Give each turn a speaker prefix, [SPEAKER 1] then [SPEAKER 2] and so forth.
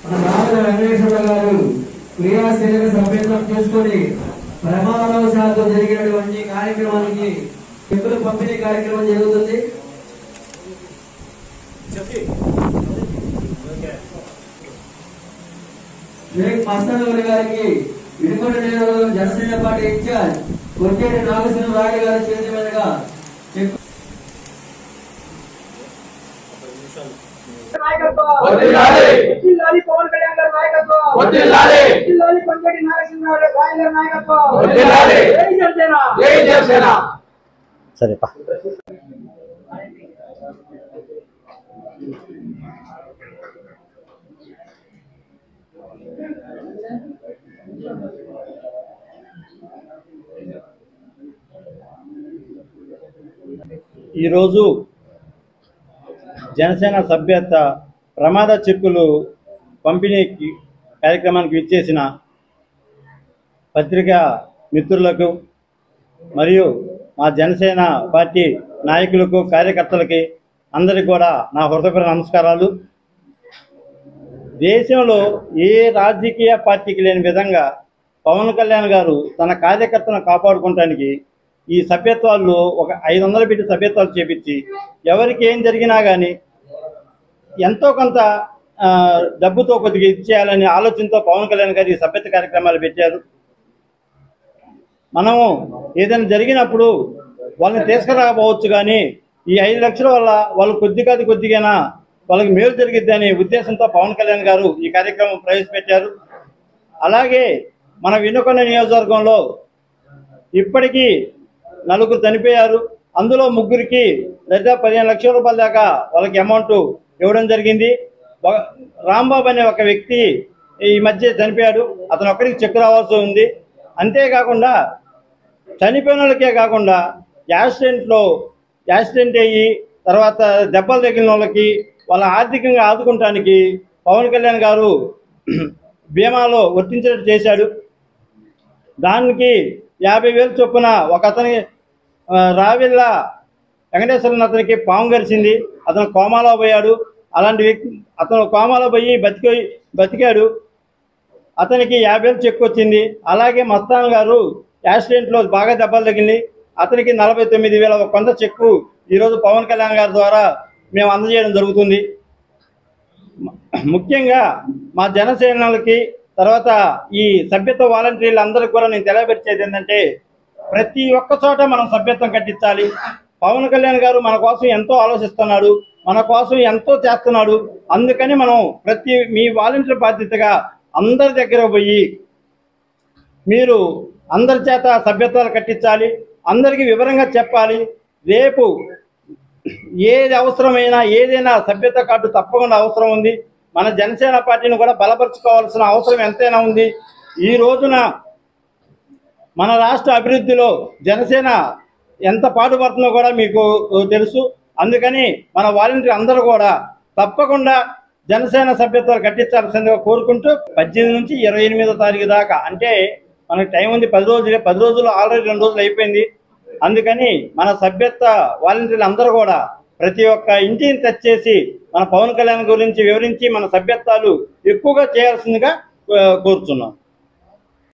[SPEAKER 1] మన రాజు వెంకటేశ్వర గారు క్రియాశీలక సభ్యత్వం చేసుకుని ప్రమాదవశాత్తు జరిగినటువంటి కార్యక్రమానికి చెక్కుల పంపిణీ కార్యక్రమం జరుగుతుంది. షేక్ మస్తాన్ గారికి ఇనుకొండ నియోజకవర్గం జనసేన పార్టీ ఇన్ఛార్జ్ కొట్టేటి నాగేశ్వరరావు గారి చేతి మీదుగా
[SPEAKER 2] పవన్ కళ్యాణ్ గారి నాయకత్వం, కొంచెటి నాగేశ్వరరావు గారి నాయకత్వం. జై జనసేన.
[SPEAKER 3] సరేపా. ఈరోజు జనసేన సభ్యత ప్రమాద చెక్కులు పంపిణీకి కార్యక్రమానికి విచ్చేసిన పత్రికా మిత్రులకు మరియు మా జనసేన పార్టీ నాయకులకు కార్యకర్తలకి అందరికీ కూడా నా హృదయపూర్వక నమస్కారాలు. దేశంలో ఏ రాజకీయ పార్టీకి లేని విధంగా పవన్ కళ్యాణ్ గారు తన కార్యకర్తలను కాపాడుకోవడానికి ఈ సభ్యత్వాలు ఒక 500 పెట్టి సభ్యత్వాలు చేపించి ఎవరికి ఏం జరిగినా కానీ ఎంతో కొంత డబ్బుతో కొద్దిగా ఇచ్చేయాలనే ఆలోచనతో పవన్ కళ్యాణ్ గారు ఈ సభ్యత కార్యక్రమాలు పెట్టారు. మనము ఏదైనా జరిగినప్పుడు వాళ్ళని తీసుకురాకపోవచ్చు, కానీ ఈ 5 లక్షల వల్ల వాళ్ళు కొద్దిగా వాళ్ళకి మేలు జరిగిద్ది అనే ఉద్దేశంతో పవన్ కళ్యాణ్ గారు ఈ కార్యక్రమం ప్రవేశపెట్టారు. అలాగే మన వినుకొండ నియోజకవర్గంలో ఇప్పటికీ 4 చనిపోయారు. అందులో 3కి దాదాపు 15 లక్షల రూపాయల దాకా వాళ్ళకి అమౌంట్ ఇవ్వడం జరిగింది. రాంబాబు అనే ఒక వ్యక్తి ఈ మధ్య చనిపోయాడు. అతను ఒక్కడికి చెక్ రావాల్సి ఉంది. అంతేకాకుండా చనిపోయిన వాళ్ళకే కాకుండా యాక్సిడెంట్ అయ్యి తర్వాత దెబ్బలు తగిలిన వాళ్ళకి వాళ్ళ ఆర్థికంగా ఆదుకోవటానికి పవన్ కళ్యాణ్ గారు బీమాలో వర్తించినట్టు చేశాడు. దానికి 50,000 చొప్పున ఒక అతని రావిళ్ళ వెంకటేశ్వరన్ అతనికి పాము గరిచింది. అతను కోమాలో పోయాడు. అలాంటి వ్యక్తి అతను కోమాలో పోయి బతికాడు. అతనికి 50,000 చెక్ వచ్చింది. అలాగే మస్తాన్ గారు యాక్సిడెంట్లో బాగా దెబ్బలు తగిలింది. అతనికి 49,000 కొంత చెక్కు ఈరోజు పవన్ కళ్యాణ్ గారి ద్వారా మేము అందజేయడం జరుగుతుంది. ముఖ్యంగా మా జనసేనలకి తర్వాత ఈ సభ్యత్వ వాలంటీర్లు అందరికీ కూడా నేను తెలియపరిచేది ఏంటంటే, ప్రతి ఒక్క చోట మనం సభ్యత్వం కట్టించాలి. పవన్ కళ్యాణ్ గారు మన కోసం ఎంతో ఆలోచిస్తున్నాడు, మన కోసం ఎంతో చేస్తున్నాడు. అందుకని మనం మీ వాలంటీర్ బాధ్యతగా అందరి దగ్గర పోయి మీరు అందరి చేత సభ్యత్వాలు కట్టించాలి, అందరికీ వివరంగా చెప్పాలి. రేపు ఏది అవసరమైనా ఏదైనా సభ్యత కార్డు తప్పకుండా అవసరం ఉంది. మన జనసేన పార్టీని కూడా బలపరుచుకోవాల్సిన అవసరం ఎంతైనా ఉంది. ఈ రోజున మన రాష్ట్ర అభివృద్ధిలో జనసేన ఎంత పాటుపడుతుందో కూడా మీకు తెలుసు. అందుకని మన వాలంటీర్ అందరూ కూడా తప్పకుండా జనసేన సభ్యత్వాలు కట్టించాల్సిందిగా కోరుకుంటూ 18 నుంచి 28వ తారీఖు దాకా, అంటే మనకు టైం ఉంది 10 రోజులు ఆల్రెడీ 2 రోజులు అయిపోయింది. అందుకని మన సభ్యత్వ వాలంటీర్లు అందరూ కూడా ప్రతి ఒక్క ఇంటిని టచ్ చేసి మన పవన్ కళ్యాణ్ గురించి వివరించి మన సభ్యత్వాలు ఎక్కువగా చేయాల్సిందిగా కోరుతున్నాం.